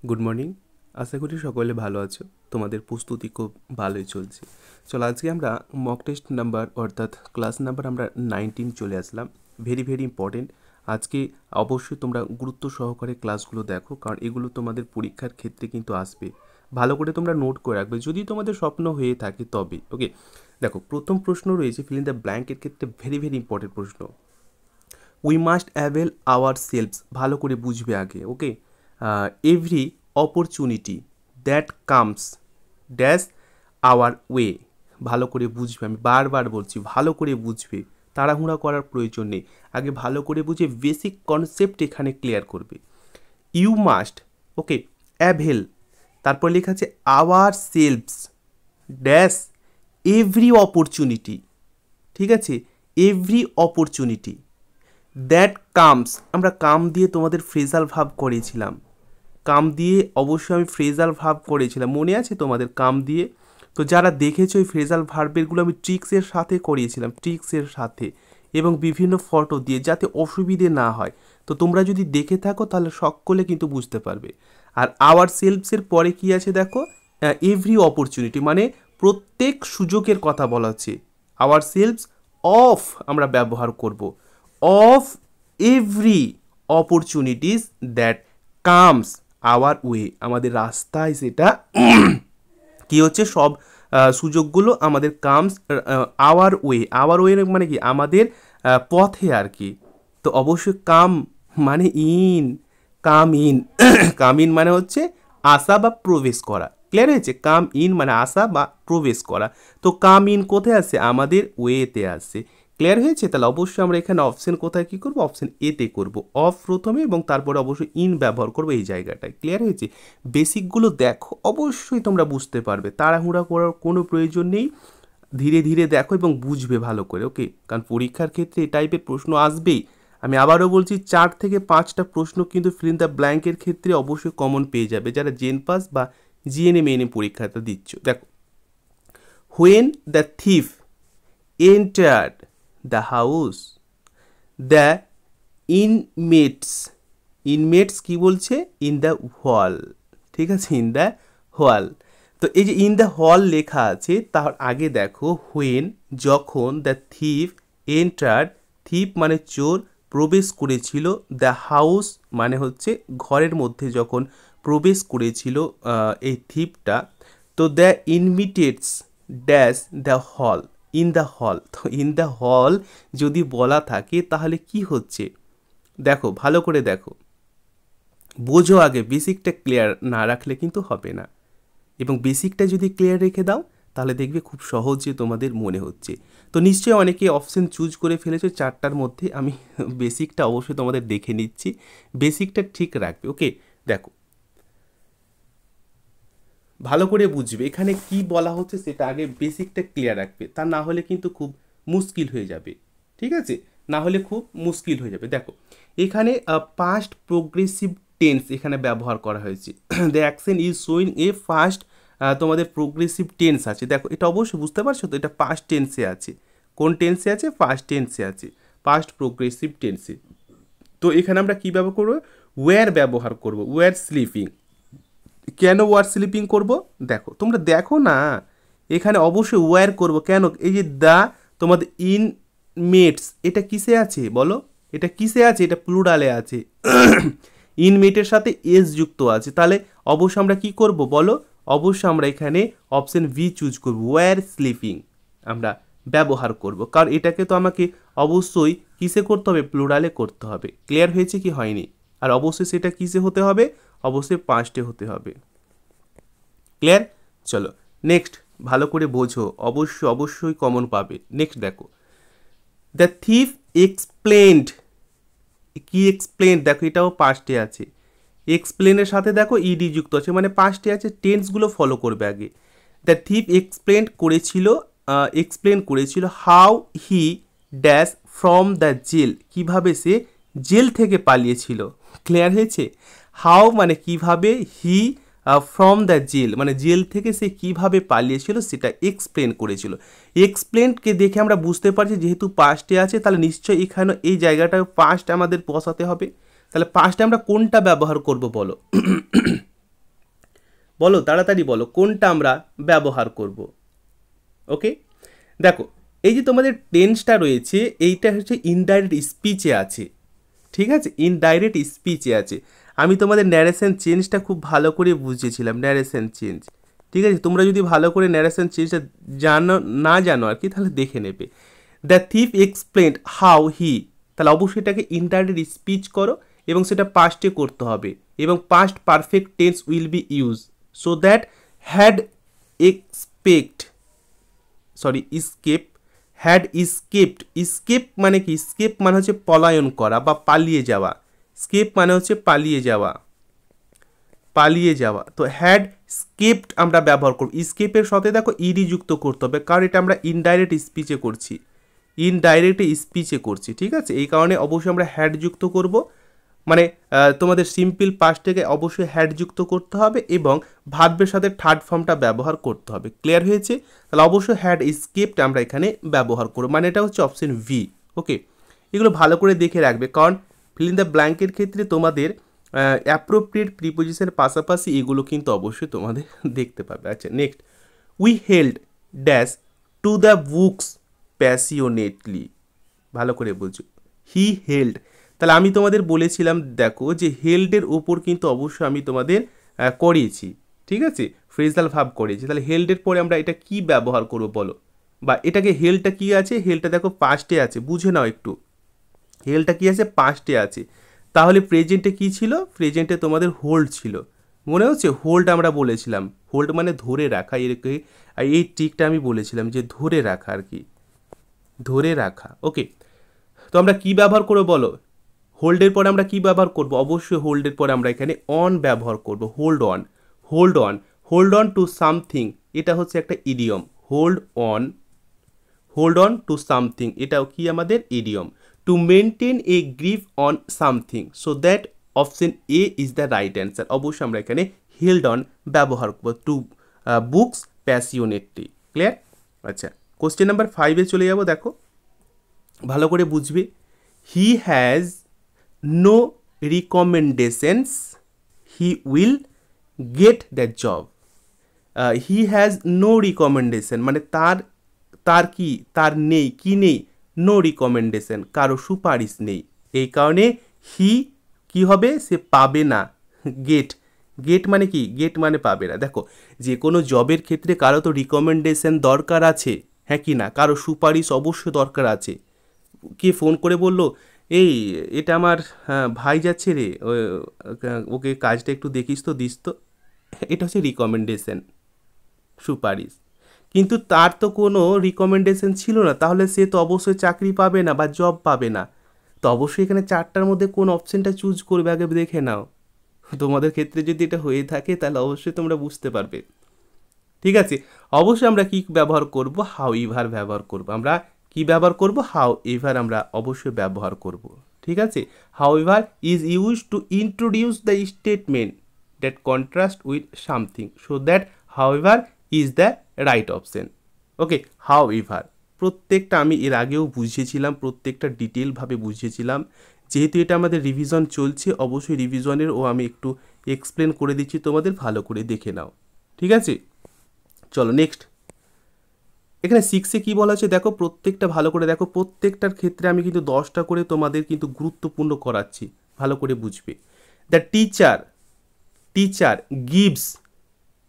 Good morning. আশা করি সকলে ভালো আছো। তোমাদের প্রস্তুতি খুব ভালোই চলছে। চলো আজকে আমরা মক টেস্ট নাম্বার অর্থাৎ ক্লাস নাম্বার আমরা 19 চলে আসলাম। Very very important. আজকে অবশ্যই তোমরা গুরুত্ব সহকারে ক্লাসগুলো দেখো, কারণ এগুলো তোমাদের পরীক্ষার ক্ষেত্রে কিন্তু আসবে। ভালো করে তোমরা নোট করে রাখবে যদি তোমাদের স্বপ্ন হয়ে থাকে তবে। ওকে, দেখো প্রথম প্রশ্ন রয়েছে ফিল ইন দ্য ব্ল্যাঙ্কের ক্ষেত্রে ভেরি ভেরি ইম্পর্টেন্ট প্রশ্ন। We must avail our selves, ভালো করে বুঝবে আগে। Okay, every opportunity that comes dash our way, ভালো করে বুঝবে। আমি বারবার বলছি ভালো করে বুঝবে, তাড়াহুড়া করার প্রয়োজন নেই। আগে ভালো করে বুঝে বেসিক কনসেপ্ট এখানে ক্লিয়ার করবে। ইউ মাস্ট, ওকে, অ্যাভেল, তারপর লেখা আছে ourselves dash every opportunity, ঠিক আছে, এভরি অপরচুনিটি দ্যাট কামস, আমরা কাম দিয়ে তোমাদের ফ্রেজাল ভাব করেছিলাম। কাম দিয়ে অবশ্যই আমি ফ্রেজাল ভাব করেছিলাম, মনে আছে তোমাদের কাম দিয়ে? তো যারা দেখেছো ওই ফ্রেজাল ভার্বেরগুলো আমি ট্রিক্সের সাথে করিয়েছিলাম, ট্রিক্সের সাথে এবং বিভিন্ন ফটো দিয়ে, যাতে অসুবিধে না হয়। তো তোমরা যদি দেখে থাকো তাহলে সকলে কিন্তু বুঝতে পারবে। আর আওয়ার সেলফসের পরে কি আছে দেখো, এভরি অপরচুনিটি, মানে প্রত্যেক সুযোগের কথা বলা হচ্ছে। আওয়ার সেলফস অফ আমরা ব্যবহার করব, of every opportunities that comes hour way, আমাদের রাস্তায় সেটা কি হচ্ছে, সব সুযোগগুলো আমাদের comes hour way. Hour way মানে কি, আমাদের পথে আর কি। তো অবশ্যই কাম মানে in, come in come in মানে হচ্ছে আসা বা প্রবেশ করা। ক্লিয়ার হয়েছে? কাম ইন মানে আসা বা প্রবেশ করা। তো কাম ইন কোথায় আসে? আমাদের ওয়েতে আসে। ক্লিয়ার হয়েছে? তাহলে অবশ্যই আমরা এখানে অপশন কোথায় কী করবো, অপশন এতে করব, অফ প্রথমে এবং তারপরে অবশ্যই ইন ব্যবহার করবো এই জায়গাটায়। ক্লিয়ার হয়েছে? বেসিকগুলো দেখো, অবশ্যই তোমরা বুঝতে পারবে, তাড়াহুড়া করার কোনো প্রয়োজন নেই। ধীরে ধীরে দেখো এবং বুঝবে ভালো করে। ওকে, কারণ পরীক্ষার ক্ষেত্রে এই টাইপের প্রশ্ন আসবেই। আমি আবারও বলছি 4 থেকে 5টা প্রশ্ন কিন্তু ফিল ইন দ্য ব্ল্যাঙ্কের ক্ষেত্রে অবশ্যই কমন পেয়ে যাবে যারা জেন পাস বা জিএনএম এনএম পরীক্ষাটা দিচ্ছ। দেখো, when the thief entered the house the inmates, inmates কি বলছে, ইন দ্য হল, ঠিক আছে, ইন দ্য হল। তো এই যে ইন দ্য হল লেখা আছে, তার আগে দেখো হোয়েন, যখন, দ্য থিফ এন্টার্ড, থিফ মানে চোর, প্রবেশ করেছিল, দ্য হাউস মানে হচ্ছে ঘরের মধ্যে যখন প্রবেশ করেছিল এই থিফটা। তো the invitees dash the hall, in the hall. তো ইন দ্য হল যদি বলা থাকে তাহলে কি হচ্ছে, দেখো ভালো করে দেখো, বোঝো আগে। বেসিকটা ক্লিয়ার না রাখলে কিন্তু হবে না, এবং বেসিকটা যদি ক্লিয়ার রেখে দাও তাহলে দেখবে খুব সহজে তোমাদের মনে হচ্ছে। তো নিশ্চয়ই অনেকে অপশন চুজ করে ফেলেছো 4টার মধ্যে। আমি বেসিকটা অবশ্যই তোমাদের দেখে নিচ্ছি, বেসিকটা ঠিক রাখবে। ওকে, দেখো ভালো করে বুঝবে এখানে কি বলা হচ্ছে, সেটা আগে বেসিকটা ক্লিয়ার রাখবে, তা না হলে কিন্তু খুব মুশকিল হয়ে যাবে। ঠিক আছে, না হলে খুব মুশকিল হয়ে যাবে। দেখো এখানে পাস্ট প্রোগ্রেসিভ টেন্স এখানে ব্যবহার করা হয়েছে। The action is showing A fast, তোমাদের প্রোগ্রেসিভ টেন্স আছে। দেখো এটা অবশ্যই বুঝতে পারছো তো, এটা পাস্ট টেন্সে আছে। কোন টেন্সে আছে? ফার্স্ট টেন্সে আছে, পাস্ট প্রোগ্রেসিভ টেন্সে। তো এখানে আমরা কী ব্যবহার করবো? ওয়্যার ব্যবহার করব, ওয়্যার স্লিপিং। কেন ওয়ার স্লিপিং করব? দেখো তোমরা দেখো না, এখানে অবশ্যই ওয়্যার করব। কেন? এই যে দা তোমাদের ইনমেটস, এটা কিসে আছে বলো? এটা কিসে আছে? এটা প্লুরালে আছে। ইনমেটের সাথে এস যুক্ত আছে, তাহলে অবশ্যই আমরা কি করব বলো? অবশ্যই আমরা এখানে অপশন ভি চুজ করব, ওয়্যার স্লিপিং আমরা ব্যবহার করব, কারণ এটাকে তো আমাকে অবশ্যই কিসে করতে হবে? প্লুরালে করতে হবে। ক্লিয়ার হয়েছে কি হয়নি? আর অবশ্যই সেটা কিসে হতে হবে? অবশ্যই পাঁচটে হতে হবে। ক্লিয়ার? চলো নেক্সট, ভালো করে বোঝো, অবশ্যই অবশ্যই কমন পাবে। নেক্সট দেখো, দ্য থিফ এক্সপ্লেন্ড, কি এক্সপ্লেন্ড? দেখো এটাও পাস্টে আছে, এক্সপ্লেনের সাথে দেখো ইডি যুক্ত আছে, মানে পাস্টে আছে। টেন্সগুলো ফলো করবে আগে। দ্য থিফ এক্সপ্লেন করেছিল, এক্সপ্লেন করেছিল how he dash from the jail, কীভাবে সে জেল থেকে পালিয়েছিল। ক্লিয়ার হয়েছে? হাউ মানে কিভাবে, হি ফ্রম দ্য জেল মানে জেল থেকে সে কিভাবে পালিয়েছিল সেটা এক্সপ্লেন করেছিল। এক্সপ্লেনকে দেখে আমরা বুঝতে পারছি যেহেতু পাস্টে আছে, তাহলে নিশ্চয়ই এখানে এই জায়গাটা পাস্ট আমাদের বসাতে হবে। তাহলে পাস্টে আমরা কোনটা ব্যবহার করব বলো? বলো তাড়াতাড়ি বলো কোনটা আমরা ব্যবহার করব। ওকে, দেখো এই যে তোমাদের টেন্সটা রয়েছে এইটা হচ্ছে ইনডাইরেক্ট স্পিচে আছে, ঠিক আছে, ইনডাইরেক্ট স্পিচে আছে। আমি তোমাদের ন্যারেশন চেঞ্জটা খুব ভালো করে বুঝিয়েছিলাম, ন্যারেশন চেঞ্জ, ঠিক আছে। তোমরা যদি ভালো করে ন্যারেশন চেঞ্জটা না জানো আর কি, তাহলে দেখে নেবে। The thief explained how he, তাহলে অবশ্যই এটাকে ইনডাইরেক্ট স্পিচ করো এবং সেটা পাস্টে করতে হবে এবং past perfect tense will be use so that had escape, had escaped, escape মানে কি, স্কেপ মানে হচ্ছে পলায়ন করা বা পালিয়ে যাওয়া, স্কেপ মানে হচ্ছে পালিয়ে যাওয়া, পালিয়ে যাওয়া। তো হ্যাড স্কেপড আমরা ব্যবহার করব, স্কেপের সাথে দেখো ইডি যুক্ত করতে হবে, কারণ এটা আমরা ইনডাইরেক্ট স্পিচে করছি, ইনডাইরেক্ট স্পিচে করছি, ঠিক আছে। এই কারণে অবশ্যই আমরা হ্যাড যুক্ত করব, মানে তোমাদের সিম্পল পাস্ট থেকে অবশ্যই হ্যাড যুক্ত করতে হবে এবং ভার্বের সাথে থার্ড ফর্মটা ব্যবহার করতে হবে। ক্লিয়ার হয়েছে? তাহলে অবশ্যই হ্যাড স্কেপড আমরা এখানে ব্যবহার করব, মানে এটা হচ্ছে অপশন ভি। ওকে, এগুলো ভালো করে দেখে রাখবে, কারণ ফিল ইন দ্য ব্ল্যাঙ্কের ক্ষেত্রে তোমাদের অ্যাপ্রোপ্রিয়েট প্রিপোজিশনের পাশাপাশি এগুলো কিন্তু অবশ্যই তোমাদের দেখতে পাবে। আচ্ছা next, we held dash to the books passionately, ভালো করে বুঝো, হি হেল্ড, তাহলে আমি তোমাদের বলেছিলাম দেখো যে হেল্ডের ওপর কিন্তু অবশ্যই আমি তোমাদের করিয়েছি, ঠিক আছে, ফ্রেজাল ভাব করিয়েছি। তাহলে হেল্ডের পরে আমরা এটা কি ব্যবহার করবো বলো, বা এটাকে হেল্ডটা কি আছে, হেল্ডটা দেখো পাস্টে আছে, বুঝে নাও একটু, হেল্ডটা কি আছে, পাস্টে আছে। তাহলে প্রেজেন্টে কি ছিল, প্রেজেন্টে তোমাদের হোল্ড ছিল, মনে হচ্ছে হোল্ড আমরা বলেছিলাম, হোল্ড মানে ধরে রাখা, এই ট্রিকটা আমি বলেছিলাম যে ধরে রাখা আর কি, ধরে রাখা। ওকে, তো আমরা কি ব্যবহার করবো বলো, হোল্ডের পরে আমরা কি ব্যবহার করব, অবশ্যই হোল্ডের পরে আমরা এখানে অন ব্যবহার করব, hold on, hold on, hold on to something, এটা হচ্ছে একটা idiom, hold on, hold on to something, এটাও কি আমাদের idiom. To maintain a grip on something, so that option A is the right answer. অবশ্যই আমরা এখানে হেল্ড অন ব্যবহার করব টু বুকস প্যাশিওনেটলি। ক্লিয়ার? আচ্ছা, কোশ্চেন নাম্বার 5-এ চলে যাব, দেখো ভালো করে বুঝবে। He has no recommendations, he will get the job. He has no recommendation, মানে তার কি, তার নেই, কি নেই, no recommendation, কারো সুপারিশ নেই, এই কারণে হি কি হবে, সে পাবে না। গেট, গেট মানে কি, গেট মানে পাবে না। দেখো যে কোনো জবের ক্ষেত্রে কারো তো রিকমেন্ডেশন দরকার আছে, হ্যাঁ কি না, কারো সুপারিশ অবশ্যই দরকার আছে। কে ফোন করে বললো এই এটা আমার ভাই যাচ্ছে রে, ওকে কাজটা একটু দেখিস তো, দিস তো, এটা হচ্ছে রিকমেন্ডেশন, সুপারিশ। কিন্তু তার তো কোনো রিকমেন্ডেশন ছিল না, তাহলে সে তো অবশ্যই চাকরি পাবে না বা জব পাবে না। তো অবশ্যই এখানে চারটার মধ্যে কোন অপশানটা চুজ করবে আগে দেখে নাও, তোমাদের ক্ষেত্রে যদি এটা হয়ে থাকে তাহলে অবশ্যই তোমরা বুঝতে পারবে, ঠিক আছে। অবশ্যই আমরা কি ব্যবহার করব, হাউ ইভার ব্যবহার করব, আমরা কি ব্যবহার করব, হাউ এভার আমরা অবশ্যই ব্যবহার করব, ঠিক আছে। How ever is use to introduce the statement that contrast with something, so that how ever is the right option. Okay, how ever প্রত্যেকটা আমি এর আগেও বুঝিয়েছিলাম, প্রত্যেকটা ডিটেলভাবে বুঝিয়েছিলাম। যেহেতু এটা আমাদের রিভিশন চলছে, অবশ্যই রিভিশনের ও আমি একটু এক্সপ্লেন করে দিচ্ছি, তোমাদের ভালো করে দেখে নাও, ঠিক আছে। চলো নেক্সট, এখানে 6-এ কী বলা আছে দেখো, প্রত্যেকটা ভালো করে দেখো, প্রত্যেকটার ক্ষেত্রে আমি কিন্তু 10টা করে তোমাদের কিন্তু গুরুত্বপূর্ণ করাচ্ছি, ভালো করে বুঝবে। দ্য টিচার গিভস,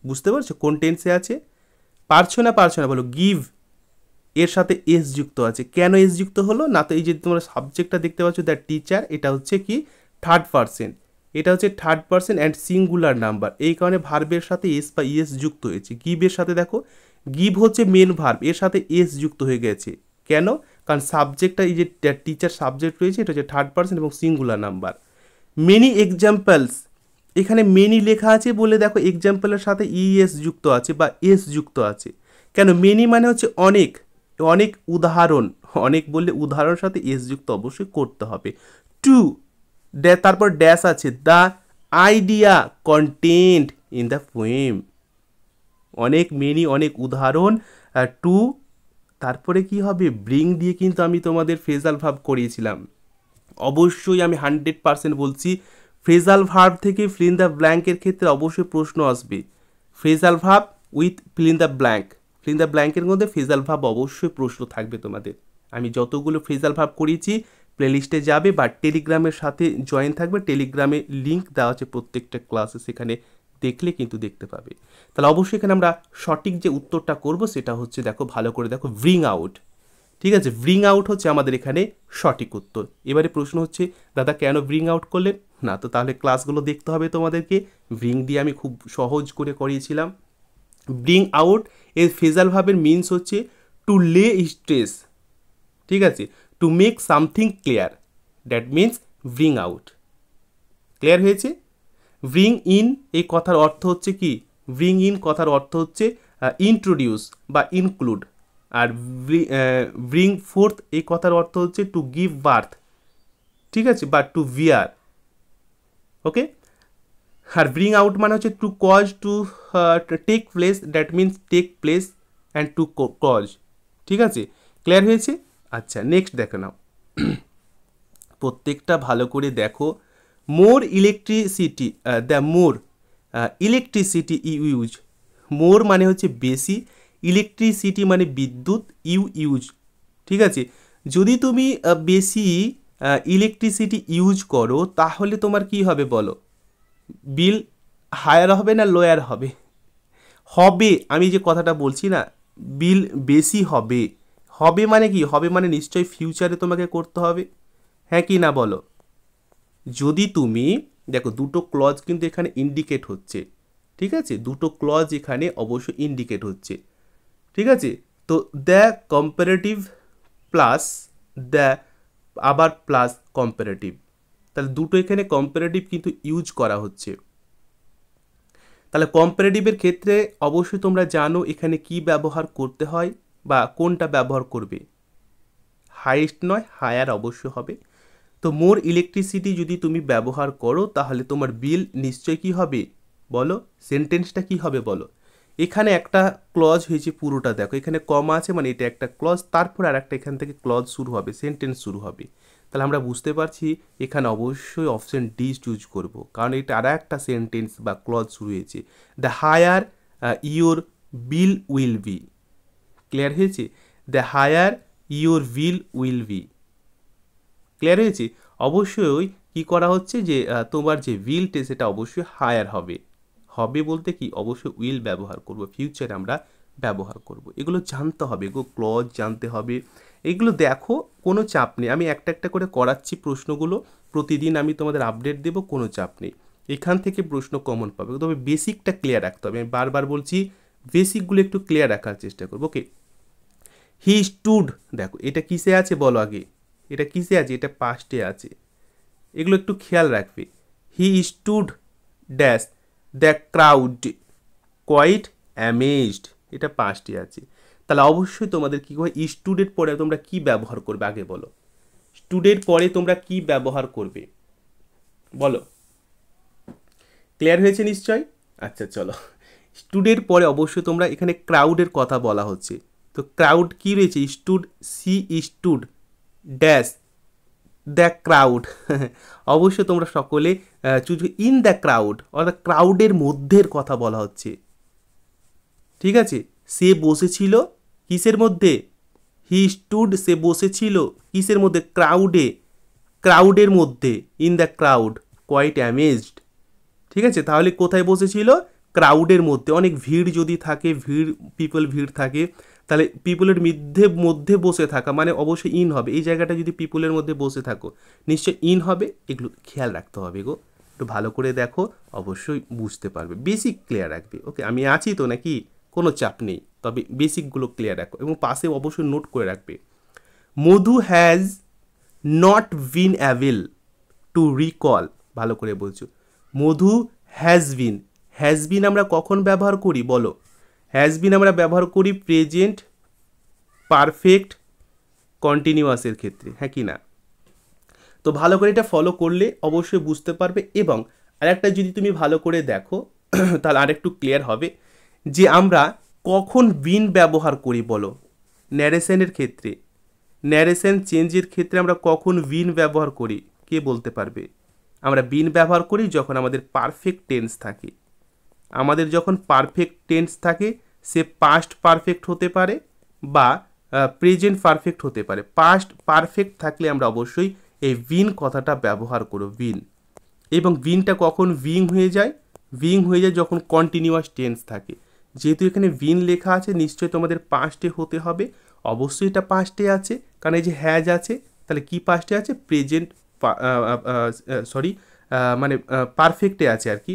বুঝতে পারছো কোন টেন্সে আছে, পারছো না বলো, গিভ এর সাথে এস যুক্ত আছে, কেন এস যুক্ত হলো না, তো এই যে তোমরা সাবজেক্টটা দেখতে পাচ্ছ দ্য টিচার, এটা হচ্ছে কি থার্ড পারসন, এটা হচ্ছে third person and singular number, এই কারণে ভার্বের সাথে এস বা ইএস যুক্ত হয়েছে। গিভের সাথে দেখো, গিভ হচ্ছে মেন ভার্ব, এর সাথে এস যুক্ত হয়ে গেছে, কেন, কারণ সাবজেক্টটা এই যে টিচার সাবজেক্ট রয়েছে, এটা হচ্ছে থার্ড পারসন এবং সিঙ্গুলার নাম্বার। মেনি এক্সাম্পলস, এখানে মেনি লেখা আছে বলে দেখো এক্সাম্পলের সাথে ইএস যুক্ত আছে বা এস যুক্ত আছে, কেন, মেনি মানে হচ্ছে অনেক, অনেক উদাহরণ, অনেক বললে উদাহরণের সাথে এস যুক্ত অবশ্যই করতে হবে। টু, তারপর ড্যাশ আছে, the idea contained in the poem, অনেক মেনি অনেক উদাহরণ, টু তারপরে কি হবে, ব্রিং দিয়ে কিন্তু আমি তোমাদের ফ্রেজাল ভার্ব করিয়েছিলাম। অবশ্যই আমি 100% বলছি, ফ্রেজাল ভার্ব থেকে ফিল ইন দ্য ব্ল্যাঙ্কের ক্ষেত্রে অবশ্যই প্রশ্ন আসবে, phrasal verb with fill in the blank. Fill in the ব্ল্যাঙ্কের মধ্যে ফ্রেজাল ভার্ব অবশ্যই প্রশ্ন থাকবে তোমাদের। আমি যতগুলো ফ্রেজাল ভার্ব করিয়েছি প্লেলিস্টে যাবে বা টেলিগ্রামের সাথে জয়েন থাকবে, টেলিগ্রামে লিঙ্ক দেওয়া আছে প্রত্যেকটা ক্লাসে, সেখানে দেখলে কিন্তু দেখতে পাবে। তাহলে অবশ্যই এখানে আমরা সঠিক যে উত্তরটা করব সেটা হচ্ছে, দেখো ভালো করে দেখো, ব্রিং আউট। ঠিক আছে, ব্রিং আউট হচ্ছে আমাদের এখানে সঠিক উত্তর। এবারে প্রশ্ন হচ্ছে দাদা কেন ব্রিং আউট করলেন না, তো তাহলে ক্লাসগুলো দেখতে হবে তোমাদেরকে। ব্রিং দিয়ে আমি খুব সহজ করে করিয়েছিলাম। ব্রিং আউট এর ফ্রেজাল ভার্বের মিনস হচ্ছে টু লে স্ট্রেস। ঠিক আছে, to make something clear, that means bring out. Clear হয়েছে? ব্রিং ইন এই কথার অর্থ হচ্ছে কি, ব্রিং ইন কথার অর্থ হচ্ছে ইন্ট্রোডিউস বা ইনক্লুড। আর ব্রিং ফোর্থ এই কথার অর্থ হচ্ছে টু গিভ বার্থ। ঠিক আছে, বা টু বিয়ার। ওকে, আর ব্রিং আউট মানে হচ্ছে to cause, to take place, that means take place and to cause. ঠিক আছে, ক্লিয়ার হয়েছে? আচ্ছা, নেক্সট দেখো নাও, প্রত্যেকটা ভালো করে দেখো। More electricity, the more electricity you use. More মানে হচ্ছে বেশি, ইলেকট্রিসিটি মানে বিদ্যুৎ, ইউ ইউজ। ঠিক আছে, যদি তুমি বেশি ইলেকট্রিসিটি ইউজ করো তাহলে তোমার কি হবে বলো? বিল হায়ার হবে না লোয়ার হবে? হবে, আমি যে কথাটা বলছি না, বিল বেশি হবে। হবে মানে কি? হবে মানে নিশ্চয়ই ফিউচারে তোমাকে করতে হবে, হ্যাঁ কি না বলো? যদি তুমি দেখো দুটো ক্লজ কিন্তু এখানে ইন্ডিকেট হচ্ছে। ঠিক আছে, দুটো ক্লজ এখানে অবশ্যই ইন্ডিকেট হচ্ছে। ঠিক আছে, তো দ্য কম্পারেটিভ প্লাস দ্য, আবার প্লাস কম্পারেটিভ, তাহলে দুটো এখানে কম্পারেটিভ কিন্তু ইউজ করা হচ্ছে। তাহলে কম্পারেটিভের ক্ষেত্রে অবশ্যই তোমরা জানো এখানে কি ব্যবহার করতে হয় বা কোনটা ব্যবহার করবে। হাইয়েস্ট নয়, হায়ার অবশ্যই হবে। তো মোর ইলেকট্রিসিটি যদি তুমি ব্যবহার করো তাহলে তোমার বিল নিশ্চয়ই কি হবে বলো? সেন্টেন্সটা কি হবে বলো? এখানে একটা ক্লজ হয়েছে, পুরোটা দেখো এখানে কমা আছে মানে এটা একটা ক্লজ, তারপর আর একটা এখান থেকে ক্লজ শুরু হবে, সেন্টেন্স শুরু হবে। তাহলে আমরা বুঝতে পারছি এখানে অবশ্যই অপশন ডি চুজ করব, কারণ এটা আর একটা সেন্টেন্স বা ক্লজ শুরু হয়েছে। The higher your bill will be. Clear হয়েছে? The higher your bill will be. Clear হয়েছে? অবশ্যই কি করা হচ্ছে যে তোমার যে উইলটা সেটা অবশ্যই হায়ার হবে। হবে বলতে কি, অবশ্যই উইল ব্যবহার করব, ফিউচারে আমরা ব্যবহার করব। এগুলো জানতে হবে, এগুলো ক্লজ জানতে হবে। এগুলো দেখো, কোনো চাপ নেই, আমি একটা একটা করে করাচ্ছি প্রশ্নগুলো, প্রতিদিন আমি তোমাদের আপডেট দেব, কোনো চাপ নেই। এখান থেকে প্রশ্ন কমন পাবে, তবে বেসিকটা ক্লিয়ার রাখতে হবে। আমি বারবার বলছি বেসিকগুলো একটু ক্লিয়ার রাখার চেষ্টা করবো। ওকে, হি স্টুড, দেখো এটা কিসে আছে বলো আগে? এটা কিসে আছে? এটা পাস্টে আছে, এগুলো একটু খেয়াল রাখবে। He stood dash the crowd quite amazed, এটা পাস্টে আছে। তাহলে অবশ্যই তোমাদের কী হয়, স্টুডের পরে তোমরা কি ব্যবহার করবে আগে বলো? স্টুডের পরে তোমরা কি ব্যবহার করবে বলো? ক্লিয়ার হয়েছে নিশ্চয়? আচ্ছা চলো, স্টুডের পরে অবশ্যই তোমরা, এখানে ক্রাউডের কথা বলা হচ্ছে, তো ক্রাউড কি রয়েছে? Stood, see stood dash the crowd. অবশ্যই তোমরা সকলে চুজ ইন দ্য ক্রাউড, অর্থাৎ ক্রাউডের মধ্যের কথা বলা হচ্ছে। ঠিক আছে, সে বসেছিল কিসের মধ্যে? হি স্টুড, সে বসেছিল কিসের মধ্যে? ক্রাউডে, ক্রাউডের মধ্যে, in the crowd, quite amazed. ঠিক আছে, তাহলে কোথায় বসেছিল? ক্রাউডের মধ্যে। অনেক ভিড় যদি থাকে, ভিড় থাকে, তাহলে পিপলের মধ্যে বসে থাকা মানে অবশ্যই ইন হবে। এই জায়গাটা যদি পিপলের মধ্যে বসে থাকো নিশ্চয়ই ইন হবে। এগুলো খেয়াল রাখতে হবে গো, একটু ভালো করে দেখো, অবশ্যই বুঝতে পারবে। বেসিক ক্লিয়ার রাখবে। ওকে, আমি আছি তো নাকি, কোনো চাপ নেই, তবে বেসিকগুলো ক্লিয়ার রাখো এবং পাশে অবশ্যই নোট করে রাখবে। Madhu has not been avail to recall, ভালো করে বলছো। মধু হ্যাজ বিন আমরা কখন ব্যবহার করি বলো? হ্যাজ বিন আমরা ব্যবহার করি প্রেজেন্ট পারফেক্ট কন্টিনিউয়াসের ক্ষেত্রে, হ্যাঁ কি না? তো ভালো করে এটা ফলো করলে অবশ্যই বুঝতে পারবে। এবং আরেকটা যদি তুমি ভালো করে দেখো তাহলে আরেকটু ক্লিয়ার হবে যে আমরা কখন বিন ব্যবহার করি বলো? ন্যারেশনের ক্ষেত্রে, ন্যারেশন চেঞ্জের ক্ষেত্রে আমরা কখন বিন ব্যবহার করি? কে বলতে পারবে? আমরা বিন ব্যবহার করি যখন আমাদের পারফেক্ট টেন্স থাকে। আমাদের যখন পারফেক্ট টেন্স থাকে সে পাস্ট পারফেক্ট হতে পারে বা প্রেজেন্ট পারফেক্ট হতে পারে। পাস্ট পারফেক্ট থাকলে আমরা অবশ্যই এই বিন কথাটা ব্যবহার করব, বিন। এবং বিনটা কখন বিং হয়ে যায়? বিং হয়ে যায় যখন কন্টিনিউয়াস টেন্স থাকে। যেহেতু এখানে বিন লেখা আছে নিশ্চয়ই তোমাদের পাস্টে হতে হবে, অবশ্যই এটা পাস্টে আছে, কারণ এই যে হ্যাজ আছে, তাহলে কি পাস্টে আছে? প্রেজেন্ট, সরি মানে পারফেক্টে আছে আর কি,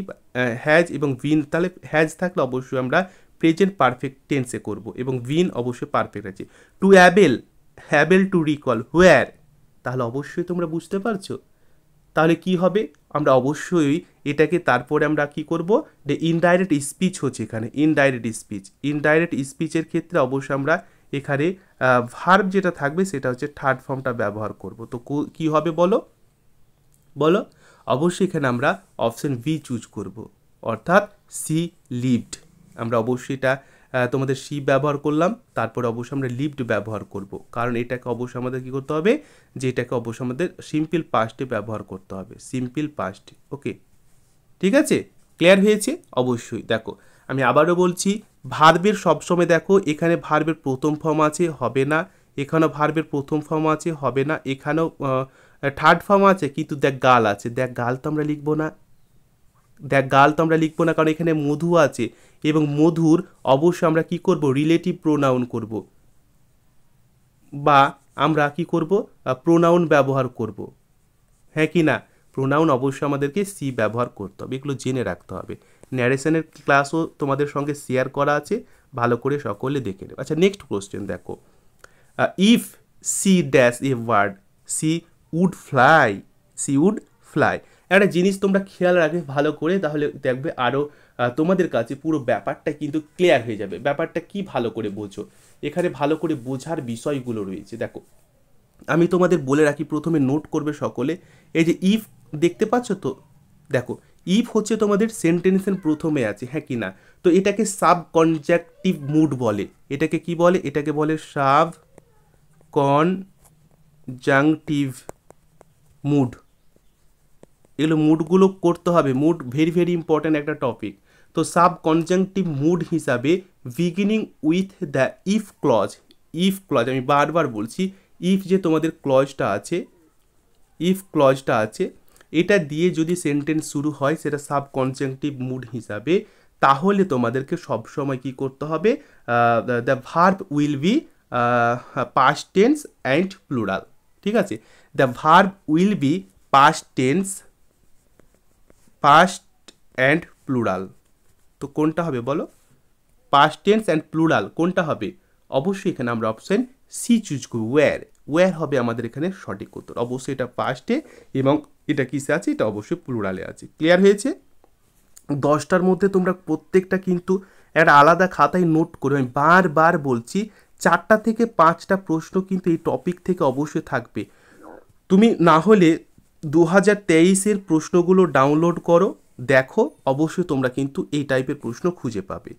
হ্যাজ এবং বিন। তাহলে হ্যাজ থাকলে অবশ্যই আমরা প্রেজেন্ট পারফেক্ট টেন্সে করব, এবং বিন অবশ্যই পারফেক্ট আছে। Two Abel, Hubble two recall, হোয়ার, তাহলে অবশ্যই তোমরা বুঝতে পারছো। তাহলে কি হবে? আমরা অবশ্যই এটাকে তারপরে আমরা কি করব, যে ইনডাইরেক্ট স্পিচ হচ্ছে এখানে, ইনডাইরেক্ট স্পিচ। ইনডাইরেক্ট স্পিচের ক্ষেত্রে অবশ্যই আমরা এখানে ভার্ব যেটা থাকবে সেটা হচ্ছে থার্ড ফর্মটা ব্যবহার করব। তো কি হবে বলো বলো? অবশ্যই এখানে আমরা অপশন বি চুজ করব, অর্থাৎ সি লিভড। আমরা অবশ্যই এটা তোমাদের সি ব্যবহার করলাম, তারপরে অবশ্যই আমরা লিভড ব্যবহার করব, কারণ এটাকে অবশ্যই আমাদের কী করতে হবে, যে এটাকে অবশ্যই আমাদের সিম্পল পাস্টে ব্যবহার করতে হবে, সিম্পল পাস্টে। ওকে, ঠিক আছে, ক্লিয়ার হয়েছে? অবশ্যই। দেখো আমি আবারও বলছি, ভার্বের সবসময় দেখো এখানে ভার্বের প্রথম ফর্ম আছে, হবে না। এখানেও ভার্বের প্রথম ফর্ম আছে, হবে না। এখানেও থার্ড ফর্ম আছে, কিন্তু দেখ গাল আছে, দেখ গাল তো আমরা লিখবো না, দেখ গাল তো আমরা লিখবো না, কারণ এখানে মধু আছে, এবং মধুর অবশ্যই আমরা কি করব, রিলেটিভ প্রোনাউন করব, বা আমরা কি করব, প্রোনাউন ব্যবহার করব, হ্যাঁ কি না? প্রোনাউন অবশ্যই আমাদেরকে সি ব্যবহার করতে হবে, এগুলো জেনে রাখতে হবে। ন্যারেশনের ক্লাসও তোমাদের সঙ্গে শেয়ার করা আছে, ভালো করে সকলে দেখে নেবে। আচ্ছা, নেক্সট কোশ্চেন দেখো, if she dash a word, she would fly, she would fly. একটা জিনিস তোমরা খেয়াল রাখবে ভালো করে, তাহলে দেখবে আরও তোমাদের কাছে পুরো ব্যাপারটা কিন্তু ক্লিয়ার হয়ে যাবে। ব্যাপারটা কি ভালো করে বোঝো, এখানে ভালো করে বোঝার বিষয়গুলো রয়েছে। দেখো আমি তোমাদের বলে রাখি, প্রথমে নোট করবে সকলে, এই যে ইফ দেখতে পাচ্ছ তো, দেখো ইফ হচ্ছে তোমাদের সেন্টেন্সের প্রথমে আছে, হ্যাঁ কি না? তো এটাকে সাব কনজাংটিভ মুড বলে। এটাকে কি বলে? এটাকে বলে সাব কনজাংটিভ মুড। এগুলো মুডগুলো করতে হবে, মুড ভেরি ভেরি ইম্পর্ট্যান্ট একটা টপিক। তো সাব কনজাংটিভ মুড হিসাবে beginning with the if clause, if clause আমি বারবার বলছি, ইফ যে তোমাদের ক্লজটা আছে, ইফ ক্লজটা আছে, এটা দিয়ে যদি সেন্টেন্স শুরু হয় সেটা সাব কনজাংটিভ মুড হিসাবে, তাহলে তোমাদেরকে সবসময় কি করতে হবে, the verb will be past tense and plural. ঠিক আছে, the verb will be past tense, past and plural. তো কোনটা হবে বলো? পাস্ট টেন্স অ্যান্ড প্লুরাল কোনটা হবে? অবশ্যই এখানে আমরা অপশন সি চুজ করব, ওয়্যার। ওয়্যার হবে আমাদের এখানে সঠিক উত্তর। অবশ্যই এটা পাস্টে, এবং এটা কিসে আছে? এটা অবশ্যই প্লুরালে আছে। ক্লিয়ার হয়েছে? 10টার মধ্যে তোমরা প্রত্যেকটা কিন্তু একটা আলাদা খাতায় নোট করে, আমি বারবার বলছি 4টা থেকে 5টা প্রশ্ন কিন্তু এই টপিক থেকে অবশ্যই থাকবে। তুমি না হলে 2023-এর প্রশ্নগুলো ডাউনলোড করো, দেখো, অবশ্যই তোমরা কিন্তু এই টাইপের প্রশ্ন খুঁজে পাবে।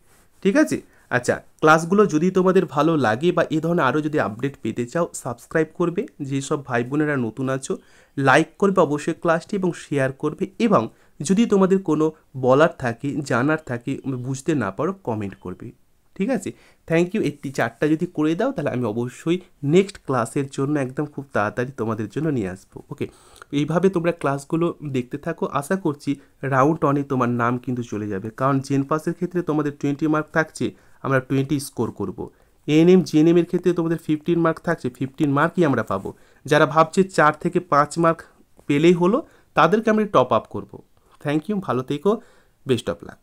ঠিক আছে? আচ্ছা, ক্লাসগুলো যদি তোমাদের ভালো লাগে বা এই ধরনের আরও যদি আপডেট পেতে চাও, সাবস্ক্রাইব করবে, যেসব ভাই বোনেরা নতুন আছো লাইক করবে অবশ্যই ক্লাসটি, এবং শেয়ার করবে, এবং যদি তোমাদের কোনো বলার থাকে, জানার থাকে, বুঝতে না পারো, কমেন্ট করবে। ঠিক আছে, থ্যাংক ইউ। এই 4টা যদি করে দাও তাহলে আমি অবশ্যই নেক্সট ক্লাসের জন্য একদম খুব তাড়াতাড়ি তোমাদের জন্য নিয়ে আসবো। ওকে, এইভাবে তোমরা ক্লাসগুলো দেখতে থাকো। আশা করছি রাউন্ড 1-এ তোমার নাম কিন্তু চলে যাবে, কারণ জেন পাসের ক্ষেত্রে তোমাদের 20 মার্ক থাকছে, আমরা 20 স্কোর করব। এএনএম জিএনএম এর ক্ষেত্রে তোমাদের 15 মার্ক থাকছে, 15 মার্কই আমরা পাবো। যারা ভাবছে 4 থেকে 5 মার্ক পেলেই হলো, তাদেরকে আমরা টপ আপ করব। থ্যাংক ইউ, ভালো থেকো, বেস্ট অফ লাক।